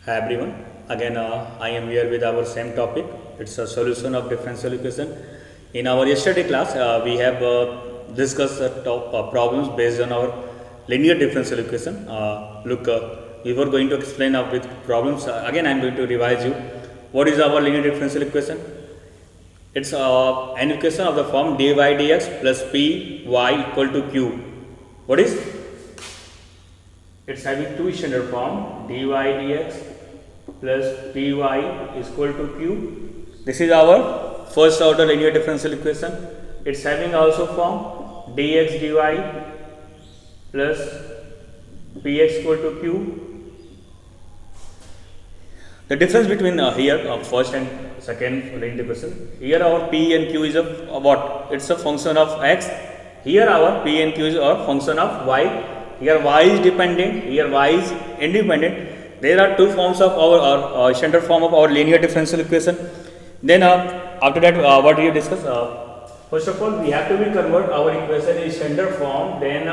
Hi everyone. Again, I am here with our same topic. It's a solution of differential equation. In our yesterday class, we have discussed problems based on our linear differential equation. Look, we were going to explain with problems. Again, I am going to revise you. What is our linear differential equation? It's an equation of the form dy dx plus py equal to q. What is? It's having two standard form dy dx plus py is equal to q. This is our first order linear differential equation. It's having also form dx dy plus px equal to q. The difference between here first and second linear equation, here our p and q is a what? It's a function of x. Here our p and q is a function of y. Here y is dependent, here y is independent. There are two forms of our standard form of our linear differential equation. Then after that, what we discuss? First of all, we have to convert our equation in standard form. Then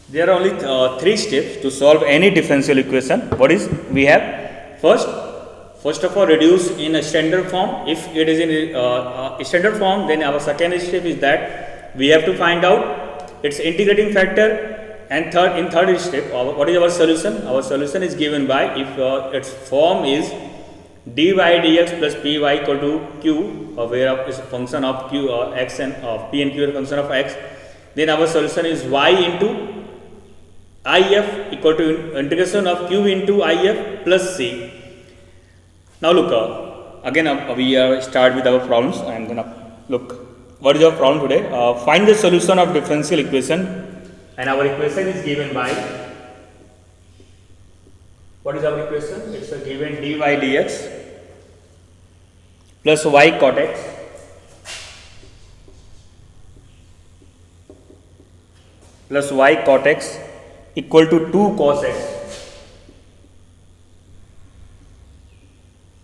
there are only three steps to solve any differential equation. What is? We have first of all, reduce in a standard form. If it is in standard form, then our second step is that we have to find out its integrating factor. And third step, what is our solution? Our solution is given by if its form is dy dx plus py equal to q, where is a function of q x and p and q is a function of x. Then our solution is y into if equal to integration of q into if plus c. Now look, again we start with our problems. I am gonna look. What is our problem today? Find the solution of differential equation. And our equation is given by, what is our equation? It's a given dy dx plus y cot x plus y cot x equal to 2 cos x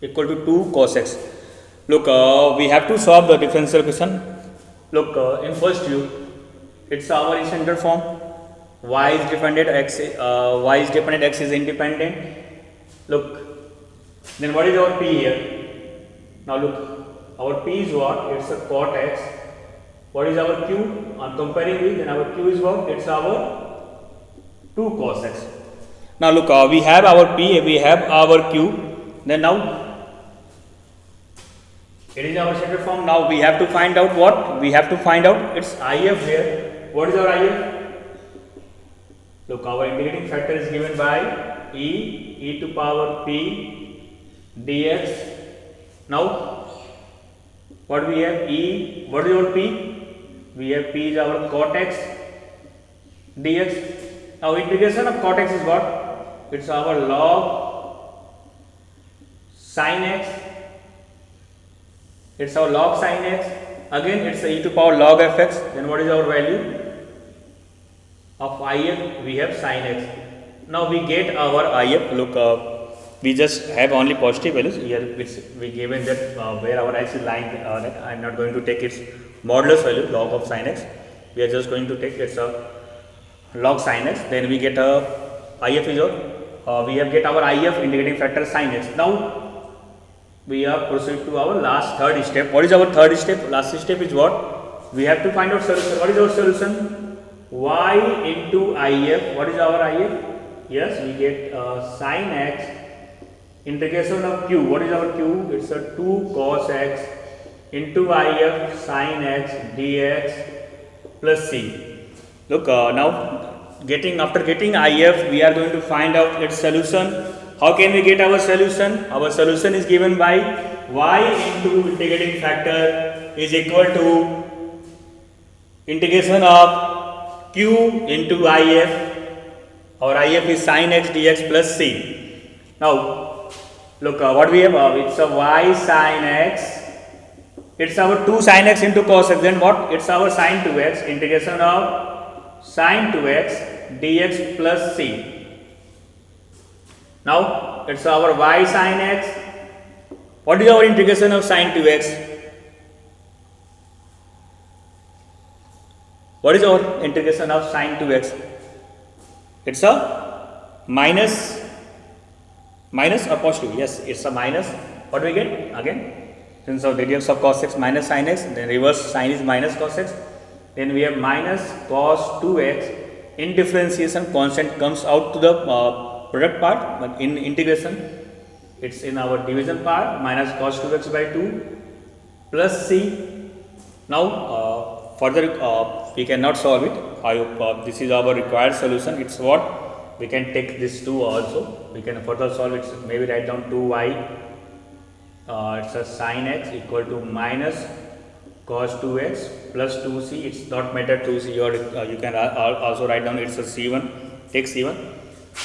equal to 2 cos x. Look, we have to solve the differential equation. Look, in first view, it's our standard form. Y is dependent, x is independent. Look, then what is our p here? Now look, our p is what? It's a cot x. What is our q? On comparing with, then our q is what? It's our 2 cos x. Now look, we have our p, we have our q. Then now it is our standard form. Now we have to find out what? We have to find out its if here. What is our if? Look, our integrating factor is given by e to power p dx. Now, what we have? E, what is our p? We have p is our cot x dx. Now, integration of cot x is what? It's our log sin x. It's our log sin x. Again, it's e to power log fx. Then what is our value? Of if we have sin x. Now we get our if. Look, we just have only positive values here, which we given that where our x is lying. I am not going to take its modulus value log of sin x. We are just going to take its log sin x. Then we get if is we have get our if integrating factor sin x. Now we are proceed to our last third step. What is our third step? Last step is what? We have to find out solution. What is our solution? Y into if. What is our if? Yes, we get sin x integration of q. What is our q? It's a 2 cos x into if sin x dx plus c. Look, now after getting if, we are going to find out its solution. How can we get our solution? Our solution is given by y into integrating factor is equal to integration of q into if. Our if is sin x dx plus c. Now look, what we have? It's a y sin x. It's our 2 sin x into cos x. Then what? It's our sin 2x. Integration of sin 2x dx plus c. Now it's our y sin x. What is our integration of sin 2x? What is our integration of sin 2x? It's a minus minus or positive? Yes, it's a minus. What do we get? Again, since our radius of cos x minus sin x, then reverse sin is minus cos x. Then we have minus cos 2x. In differentiation, constant comes out to the product part, but in integration, it's in our division part, minus cos 2x by 2 plus c. Now, further we cannot solve it. I hope this is our required solution. It's what? We can take this 2 also. We can further solve it. Maybe write down 2y. It's a sin x equal to minus cos 2x plus 2c. It's not matter 2c, or you can also write down it's a c1. Take c1.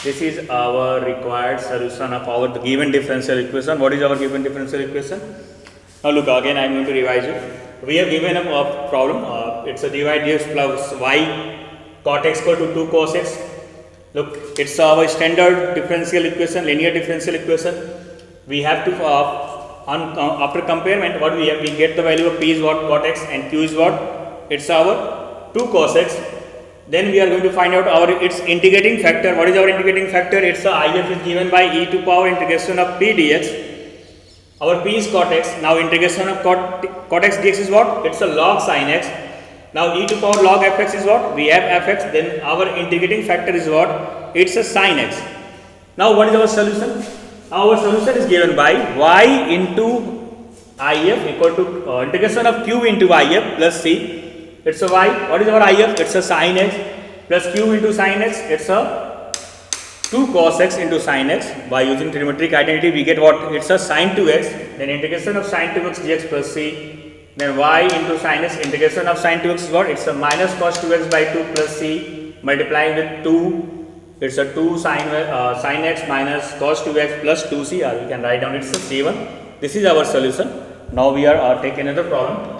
This is our required solution of our given differential equation. What is our given differential equation? Now look, again I am going to revise it. We have given a problem. It's a dy dx plus y cot x equal to 2 cos x. Look, it's our standard differential equation, linear differential equation. We have to after comparement, what we have, we get the value of p is what, cot x, and q is what, it's our 2 cos x. Then we are going to find out our its integrating factor. What is our integrating factor? It's a if is given by e to power integration of p dx. Our p is cot x. Now integration of cot x dx is what? It's a log sin x. Now e to power log fx is what? We have fx. Then our integrating factor is what? It's a sin x. Now what is our solution? Our solution is given by y into if equal to integration of q into if plus c. It's a y. What is our if? It's a sin x plus q into sin x. It's a 2 cos x into sin x. By using trigonometric identity, we get what? It's a sin 2x. Then integration of sin 2x dx plus c. Then y into sin x. Integration of sin 2x is what? It's a minus cos 2x by 2 plus c. Multiplying with 2. It's a 2 sin x minus cos 2x plus 2c, or we can write down it's a c1. This is our solution. Now we are taking another problem.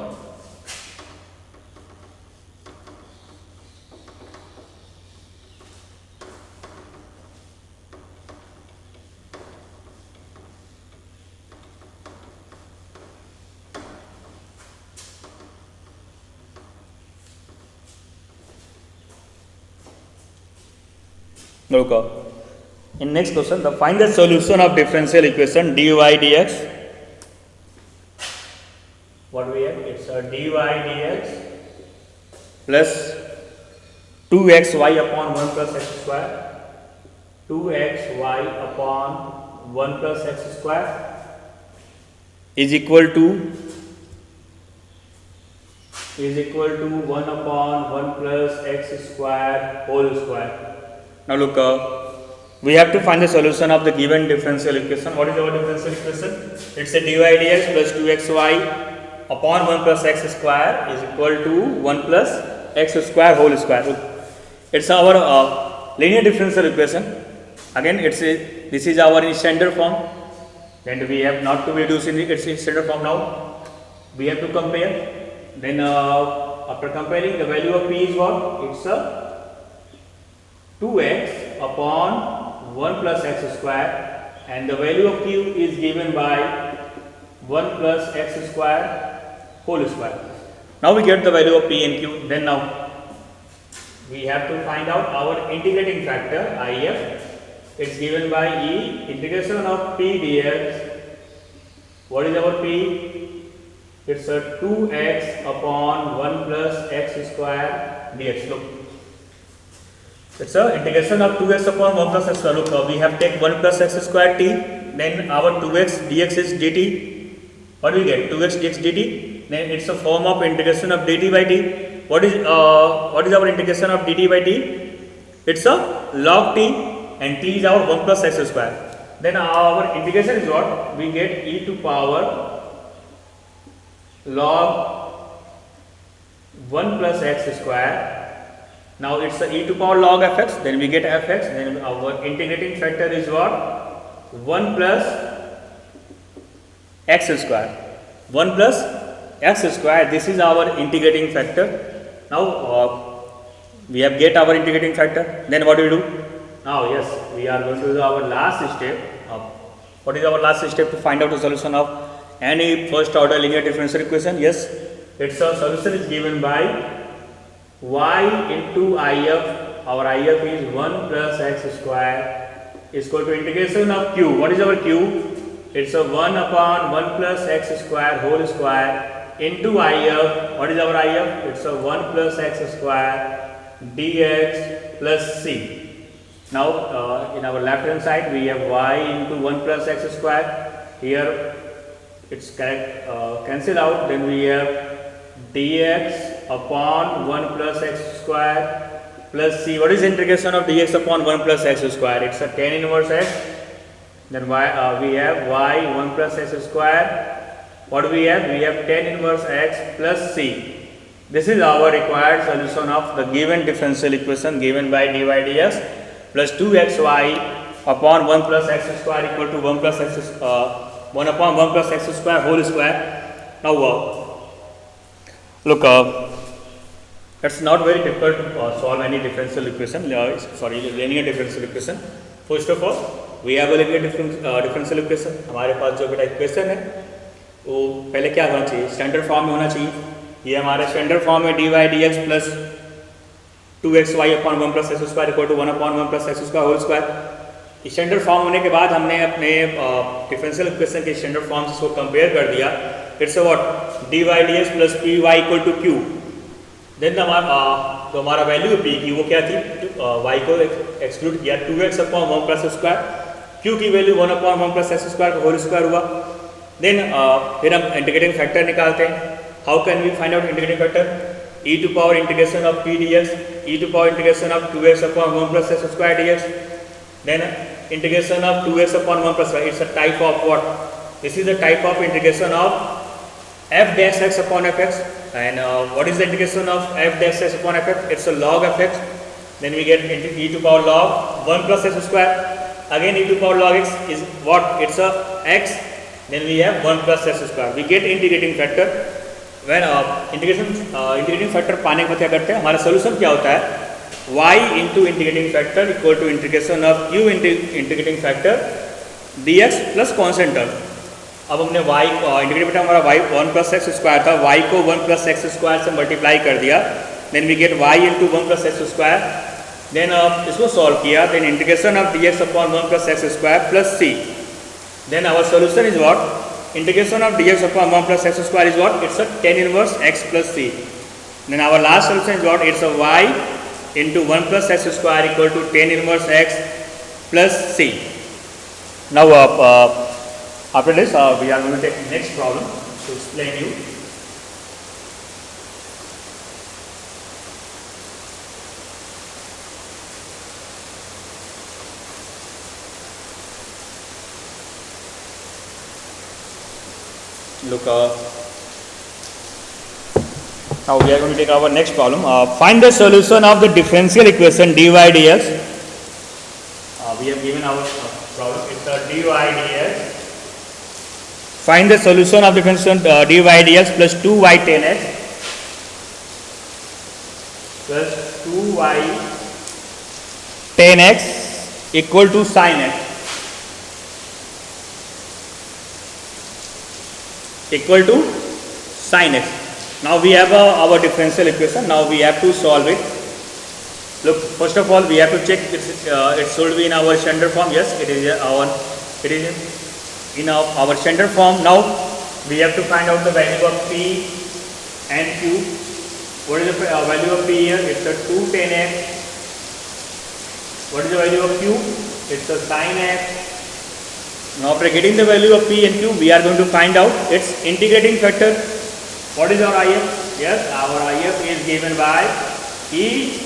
Look, in next question, find the solution of differential equation dy dx. What we have? It's a dy dx plus 2xy upon 1 plus x square. 2xy upon 1 plus x square is equal to 1 upon 1 plus x square whole square. Now look, we have to find the solution of the given differential equation. What is our differential equation? It's a dy dx plus 2xy upon 1 plus x square is equal to 1 plus x square whole square. Look, it's our linear differential equation. Again, this is our standard form. Then we have not to reduce in its standard form now. We have to compare. Then after comparing, the value of p is what? It's a 2x upon 1 plus x square, and the value of q is given by 1 plus x square whole square. Now we get the value of p and q. Then now we have to find out our integrating factor if. It's given by e integration of p dx. What is our p? It's a 2x upon 1 plus x square dx. Look, it's a integration of 2x upon 1 plus x square. Look, we have take 1 plus x square t. Then our 2x dx is dt. What do we get? 2x dx dt. Then it's a form of integration of dt by t. What is our integration of dt by t? It's a log t, and t is our 1 plus x square. Then our integration is what? We get e to power log 1 plus x square. Now it's a e to power log fx, then we get fx, then our integrating factor is what? 1 plus x square. 1 plus x square, this is our integrating factor. Now we have get our integrating factor. Then what do we do? Now yes, we are going to do our last step. What is our last step to find out the solution of any first order linear differential equation? Yes, its solution is given by y into if. Our if is 1 plus x square is equal to integration of q. What is our q? It's a 1 upon 1 plus x square whole square into if. What is our if? It's a 1 plus x square dx plus c. Now in our left hand side we have y into 1 plus x square. Here it's correct, cancel out. Then we have dx upon 1 plus x square plus c. What is integration of dx upon 1 plus x square? It's a tan inverse x. Then y, we have y 1 plus x square. What do we have? We have tan inverse x plus c. This is our required solution of the given differential equation given by dy dx plus 2xy upon 1 plus x square equal to 1 plus x 1 upon 1 plus x square whole square. Now look, it's not very difficult to solve any differential equation, linear differential equation. First of all, we have a linear differential equation. हमारे पास जो बेटा equation है वो पहले क्या होना चाहिए? Standard form में होना चाहिए. ये हमारा स्टैंडर्ड फॉर्म है dy dx plus 2xy upon 1 plus x square equal to 1 upon 1 plus x square whole square. Standard form होने के बाद हमने अपने डिफरेंशियल इक्वेशन के स्टैंडर्ड फॉर्म से इसको कंपेयर कर दिया. It's what dy dx plus py equal to q. Then हमारा वैल्यू p की वो क्या थी? y को एक्सक्लूड किया, 2x upon 1 plus square. q की value 1 upon 1 plus x square का होल स्क्वायर हुआ. देन फिर हम इंटीग्रेटिंग फैक्टर निकालते हैं. How can we find out integrating factor? e to power integration of p dx, e to power integration of 2x upon 1 plus x square dx. Then integration of 2x upon 1 plus y. It's a type of what? This is a type of integration of f dash x upon fx. And what is the integration of f dash x upon fx? It's a log of x. Then we get e to power log 1 plus x square. Again e to power log x is what? It's a x. Then we have 1 plus x square. We get integrating factor. When integrating factor पाने के बाद क्या करते हैं? हमारा solution क्या होता है? y into integrating factor equal to integration of q into integrating factor dx plus constant term. अब हमने y इंटीग्रेट बेटा हमारा y 1 प्लस एक्स स्क्वायर था, y को 1 प्लस एक्स स्क्वायर से मल्टीप्लाई कर दिया. Then we get y into 1 plus x square. Then इसको सॉल्व किया. Then integration of dx upon 1 plus x square plus c. Then our solution is what? Integration of dx upon 1 plus x square is what? It's a tan inverse x plus c. Then our last solution is what? It's a y into 1 plus x square equal to tan inverse x plus c. Now after this we are going to take next problem to explain you. Look, now we are going to take our next problem. Find the solution of the differential equation dy dx. We have given our problem. It's a dy dx. Find the solution of differential dy dx plus 2y tan x plus 2y tan x equal to sin x equal to sin x. Now we have our differential equation. Now we have to solve it. Look, first of all we have to check it should be in our standard form. Yes, it is in our standard form. Now we have to find out the value of p and q. What is the value of p here? It's a 2 tan x. What is the value of q? It's a sin x. Now after getting the value of p and q, we are going to find out its integrating factor. What is our IF? Yes, our IF is given by e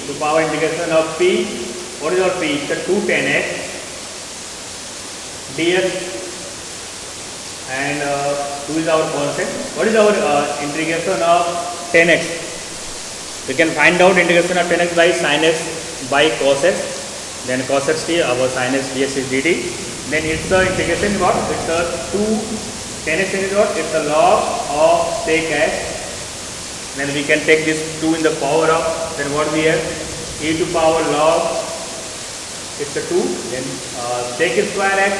to power integration of p. What is our p? It's a 2 tan x dx, and 2 is our constant. What is our integration of tan x? We can find out integration of tan x by sin x by cos x. Then cos x t, our sin x dx is dt. Then it's the integration what? It's a 2 tan x is what? It's a log of sec x. Then we can take this 2 in the power of, then what we have? E to power log, it's a 2. Then sec square x.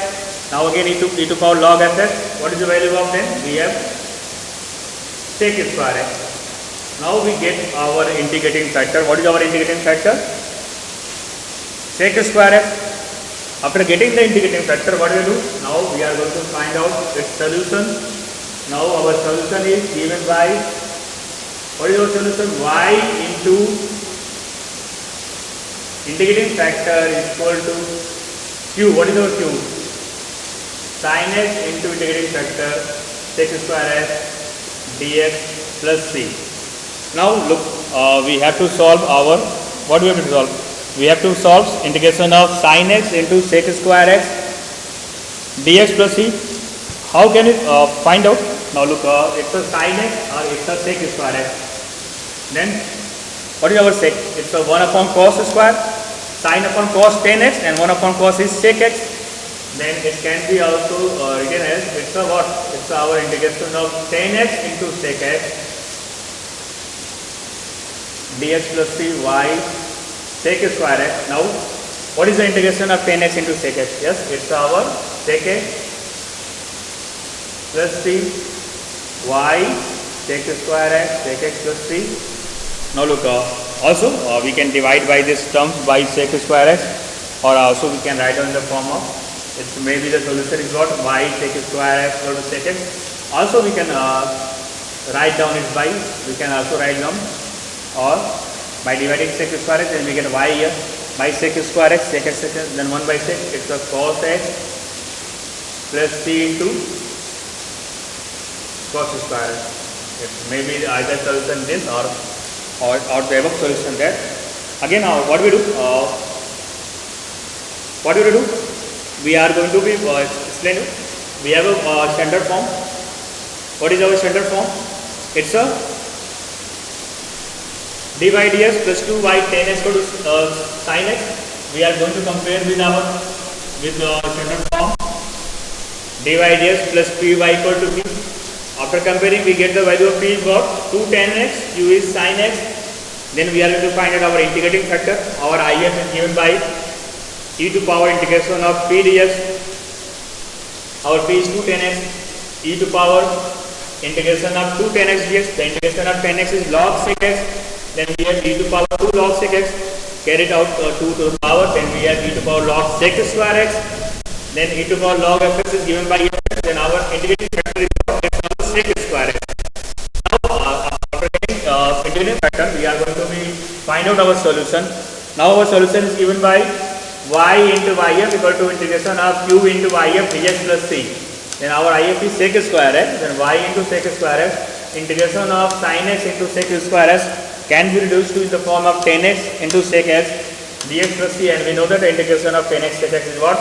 Now again e to power log fx. What is the value of then? We have sec square x. Now we get our integrating factor. What is our integrating factor? Sec square x. After getting the integrating factor, what we do? Now we are going to find out its solution. Now our solution is given by, what is our solution? Y into integrating factor is equal to Q. What is our Q? Sin x into integrating factor sec square x dx plus c. Now look, we have to solve our, what do we have to solve? We have to solve integration of sin x into sec square x dx plus c. How can it find out? Now look, it's a sin x or it's a sec square x. Then what is our sec? It's a 1 upon cos square, sin upon cos 10x, and 1 upon cos is sec x. Then it can be also written as, it's a what? It's our integration of 10x into sec x dx plus c y sec square x. Now what is the integration of 10x into sec x? Yes, it's our sec x plus c y sec square x sec x plus c. Now look, also we can divide by this term by sec square x, or also we can write down in the form of, it's maybe the solution is what? Y sec square x equal to sec x. Also we can write down it by, we can also write down, or by dividing sec square x, then we get y here by sec square x, sec x, then 1 by sec, it's a cos x plus c into cos square x. It may be either solution this or the above solution that. Again, what we do? What do we do? We are going to be explain it. We have a standard form. What is our standard form? It's a dy dx plus 2y tan x equal to sin x. We are going to compare with our standard form dy dx plus py equal to p. After comparing, we get the value of p is what? 2 tan x, q is sin x. Then we are going to find out our integrating factor. Our IF is given by e to power integration of p dx. Our p is 2 tan x, e to power integration of 2 tan x dx. The integration of tan x is log sec x. Then we have e to power 2 log sec x. Carried out 2 to the power. Then we have e to power log sec square x. Then e to power log fx is given by e. Then our integrating factor is sec square x. Now after getting integrating factor, we are going to find out our solution. Now our solution is given by y into yf equal to integration of q into yf dx plus c. Then our if is sec square x. Then y into sec square x. Integration of sin x into sec square x can be reduced to in the form of 10x into sec x dx plus c. And we know that the integration of 10x sec x is what?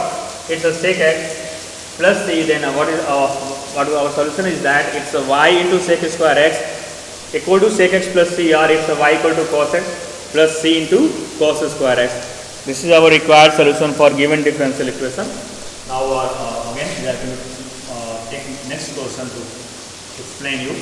It's a sec x plus c. Then what our solution is that it's a y into sec square x equal to sec x plus c, or it's a y equal to cos x plus c into cos square x. This is our required solution for given differential equation. Now again we are going to take next question to explain you.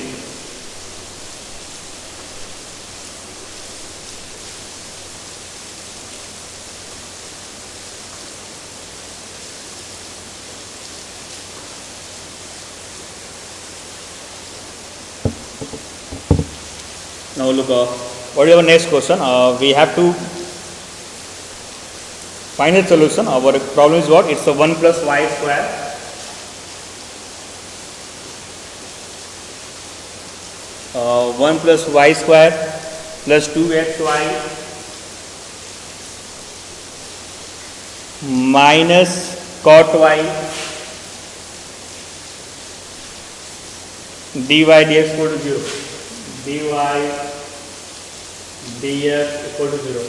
Now look, what is our next question? We have to find a solution. Our problem is what? It's a 1 plus y square uh, 1 plus y square plus 2xy minus cot y dy dx equal to 0. dy dx equal to 0.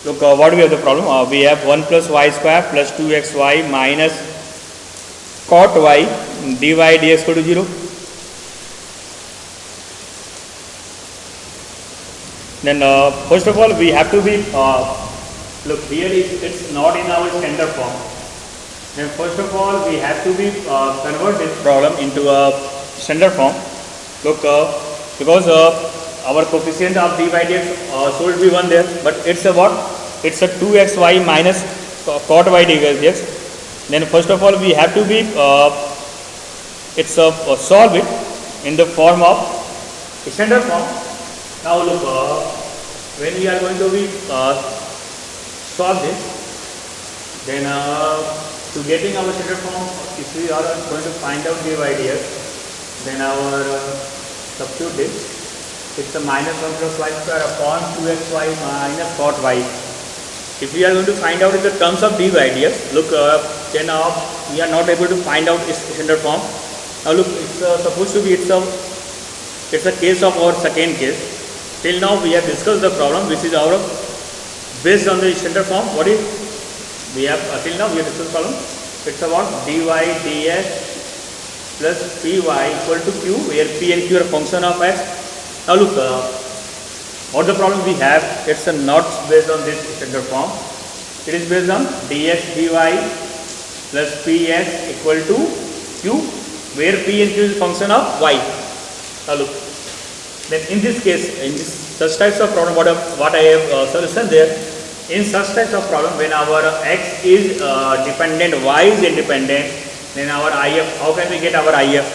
Look, what do we have the problem? We have 1 plus y square plus 2xy minus cot y dy dx equal to 0. Then first of all we have to be, look here it's not in our standard form. Then first of all we have to be convert this problem into a standard form. Look, because our coefficient of dy dx should be 1 there, but it's a what? It's a 2xy minus cot y dx. Then first of all we have to be solve it in the form of standard form. Now look, when we are going to be solve this, then To getting our standard form, if we are going to find out dy dx, then our substitute this. It's a minus 1 plus y square upon 2xy minus cot y. If we are going to find out in the terms of dy dx, look, then we are not able to find out its standard form. Now look, it's supposed to be it's a case of our second case. Till now we have discussed the problem which is our based on the standard form. What is we have till now we have discussed problem. It's about dy dx plus py equal to q, where p and q are function of x. Now look, what the problem we have, it's not based on this standard form. It is based on dx dy plus px equal to q, where p and q is function of y. Now look, then in this case, in this such types of problem, what I have solution there. In such types of problem, when our x is dependent, y is independent, then our if, how can we get our if?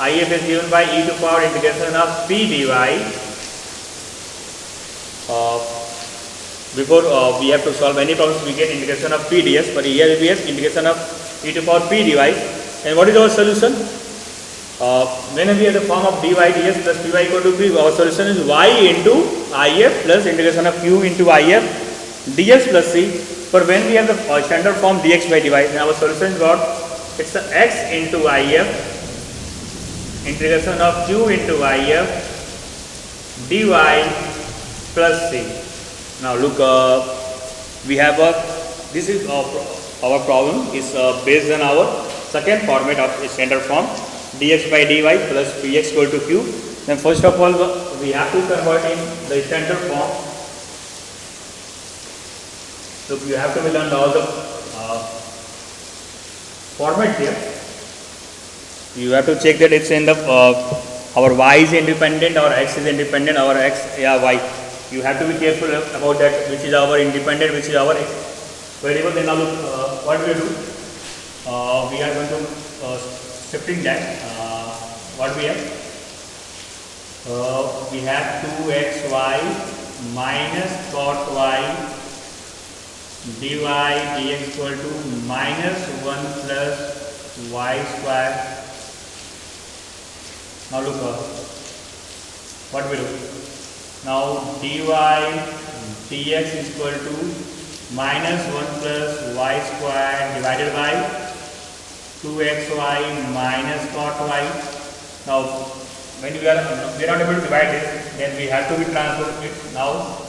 If is given by e to power integration of p dy. Before we have to solve any problems, we get integration of p ds, but here we have integration of e to power p dy. And what is our solution? When we have the form of dy ds plus py equal to p, our solution is y into if plus integration of q into if dx plus c. For when we have the standard form dx by dy, then our solution is what? It's a x into if integration of q into if dy plus c. Now look, we have this is our problem is based on our second format of standard form dx by dy plus px equal to q. Then first of all we have to convert in the standard form. Look, you have to learn all the format here. You have to check that it's in the our y is independent, our x is independent, our x y. You have to be careful about that, which is our independent, which is our variable. Then now look, what we do, we are going to shifting that. What we have? We have 2xy minus cot y dy dx equal to minus 1 plus y square. Now look, what we do? Now dy dx is equal to minus 1 plus y square divided by 2xy minus cot y. Now when we are not able to divide this, then we have to be transformed it now.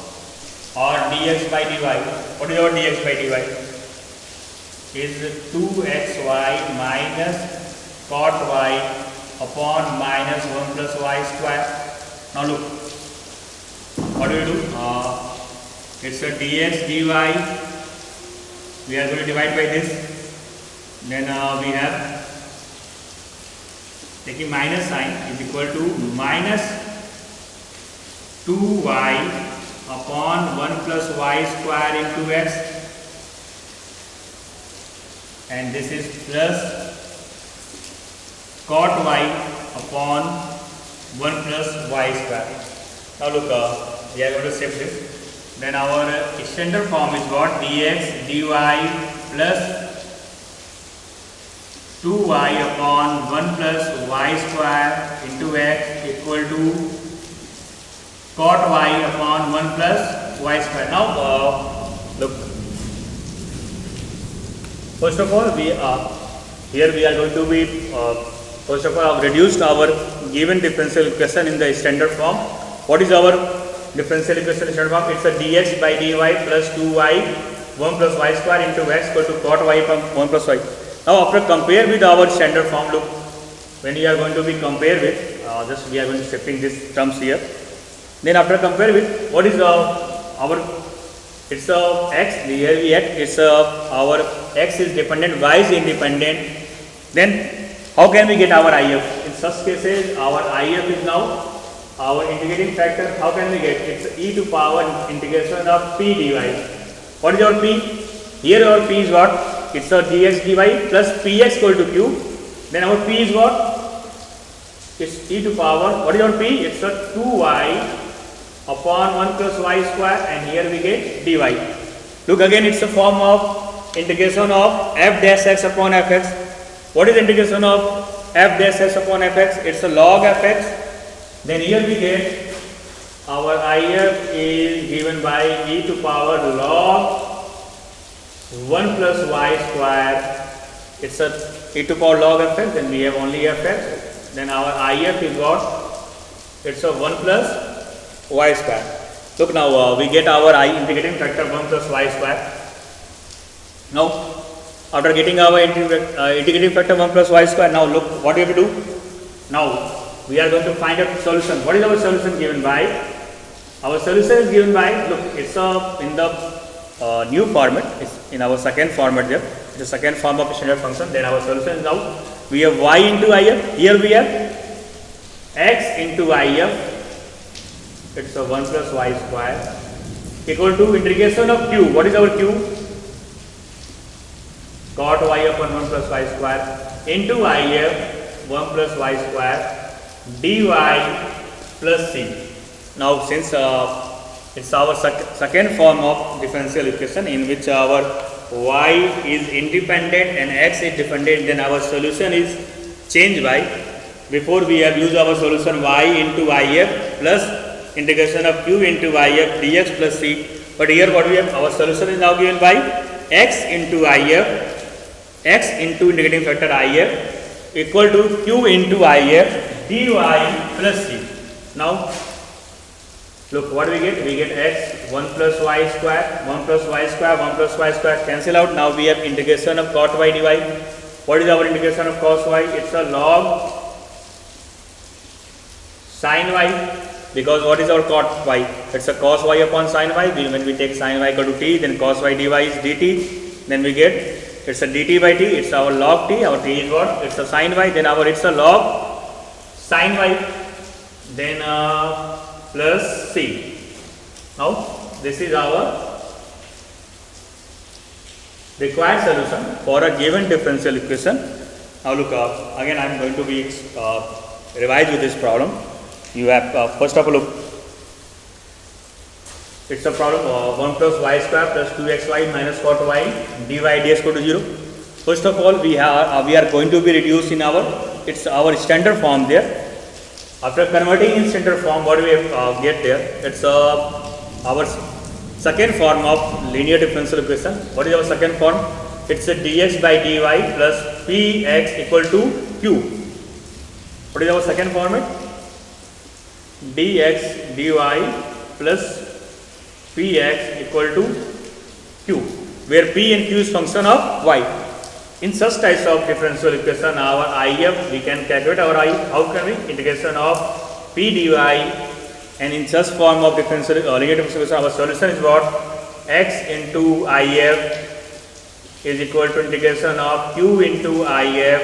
Or dx by dy. What is our dx by dy? Is 2xy minus cot y upon minus 1 plus y square. Now look, what do we do? It's a dx dy. We are going to divide by this. Then we have taking minus sign is equal to minus 2y upon 1 plus y square into x, and this is plus cot y upon 1 plus y square. Now look, we are going to shift this. Then our standard form is what? Dx dy plus 2y upon 1 plus y square into x equal to cot y upon 1 plus y square. Now look, first of all here we are going to be first of all reduced our given differential equation in the standard form. What is our differential equation in standard form? It's a dx by dy plus 2y 1 plus y square into x equal to cot y upon 1 plus y. Now after compare with our standard form, look, when we are going to be compared with just we are going to shifting these terms here. Then after compare with what is our it's x, here we have it's our x is dependent, y is independent. Then how can we get our if? In such cases our if is now our integrating factor. How can we get? It's e to power integration of p dy. What is our p? Here our p is what? It's a dx dy plus px equal to q. Then our p is what? It's e to power. What is our p? It's a 2y upon 1 plus y square, and here we get dy. Look, again it's a form of integration of f dash x upon fx. What is integration of f dash x upon fx? It's a log fx. Then here we get our if is given by e to power log 1 plus y square. It's a e to power log fx, then we have only fx. Then our if is what? It's a 1 plus y square. Look now, we get our integrating factor 1 plus y square. Now, after getting our integrating factor 1 plus y square, now look what we have to do. Now, we are going to find a solution. What is our solution given by? Our solution is given by, look, it's in the new format, it's in our second format there. It's the second form of standard function. Then our solution is now, we have y into if, here we have x into if, it's a 1 plus y square, equal to integration of q. What is our q? Cot y upon 1 plus y square into if 1 plus y square dy plus c. Now, since it's our second form of differential equation in which our y is independent and x is dependent, then our solution is changed by, before we have used our solution y into if plus integration of q into if dx plus c, but here what we have, our solution is now given by x into if, x into integrating factor if equal to q into if dy plus c. Now, look what we get, x 1 plus y square, 1 plus y square, 1 plus y square cancel out. Now we have integration of cot y dy. What is our integration of cos y? It's a log sin y, because what is our cot y? It's a cos y upon sin y. When we take sin y equal to t, then cos y dy is dt. Then we get, it's a dt by t, it's our log t, our t is what? It's a sin y, then it's a log sin y, then plus c. Now this is our required solution for a given differential equation. Now look, again I am going to be revise with this problem. You have first of all, look, it's a problem 1 plus y square plus 2xy minus cot y dy dx equal to 0. First of all, we are going to be reduced in our standard form there. After converting in standard form, what do we get there? It's our second form of linear differential equation. What is our second form? It's a dx by dy plus px equal to q. What is our second format? Dx dy plus px equal to q, where p and q is function of y. In such types of differential equation, our if, we can calculate our I. How can we? Integration of p dy, and in such form of differential linear differential equation, our solution is what? X into if is equal to integration of q into if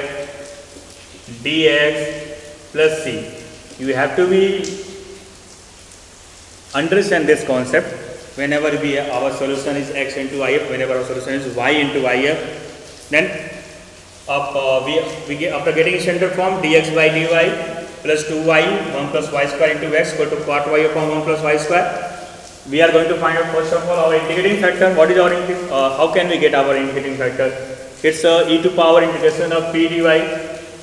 dx plus c. You have to be understand this concept. Whenever our solution is x into if, whenever our solution is y into if, then we get, after getting standard form, dx by dy plus 2y 1 plus y square into x equal to cot y upon 1 plus y square. We are going to find out first of all our integrating factor. What is our how can we get our integrating factor? It's e to power integration of p dy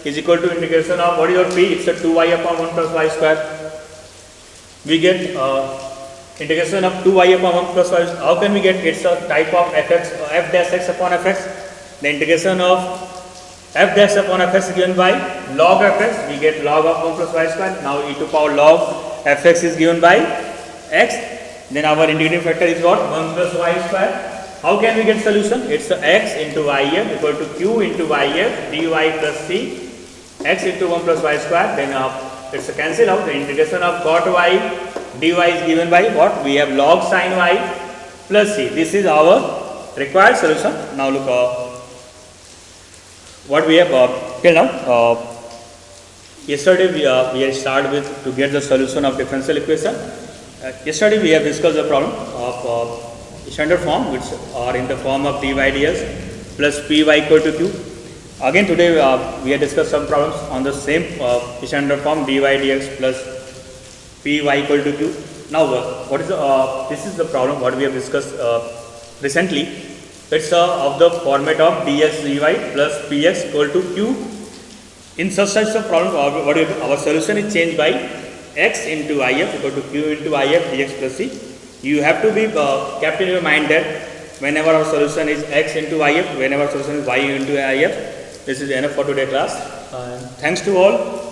is equal to integration of, what is your p? It's a 2y upon 1 plus y square. We get integration of 2y upon 1 plus y. How can we get? It's a type of fx, f dash x upon fx. The integration of f dash upon fx is given by log fx. We get log of 1 plus y square. Now e to power log fx is given by x. Then our integrating factor is what? 1 plus y square. How can we get solution? It's x into if equal to q into if dy plus c, x into 1 plus y square. Then it's a cancel out. The integration of cot y dy is given by what? We have log sin y plus c. This is our required solution. Now look, what we have till now. Yesterday we started with to get the solution of differential equation. Yesterday we have discussed the problem of standard form, which are in the form of dy dx plus py equal to q. Again today we have discussed some problems on the same standard form dy dx plus py equal to q. Now what is the this is the problem what we have discussed recently. it's of the format of dx dy plus px equal to q. In such types of problems, what do our solution is changed by x into if equal to q into if dx plus c. You have to be kept in your mind that whenever our solution is x into if, whenever solution is y into if. This is enough for today class. Thanks to all.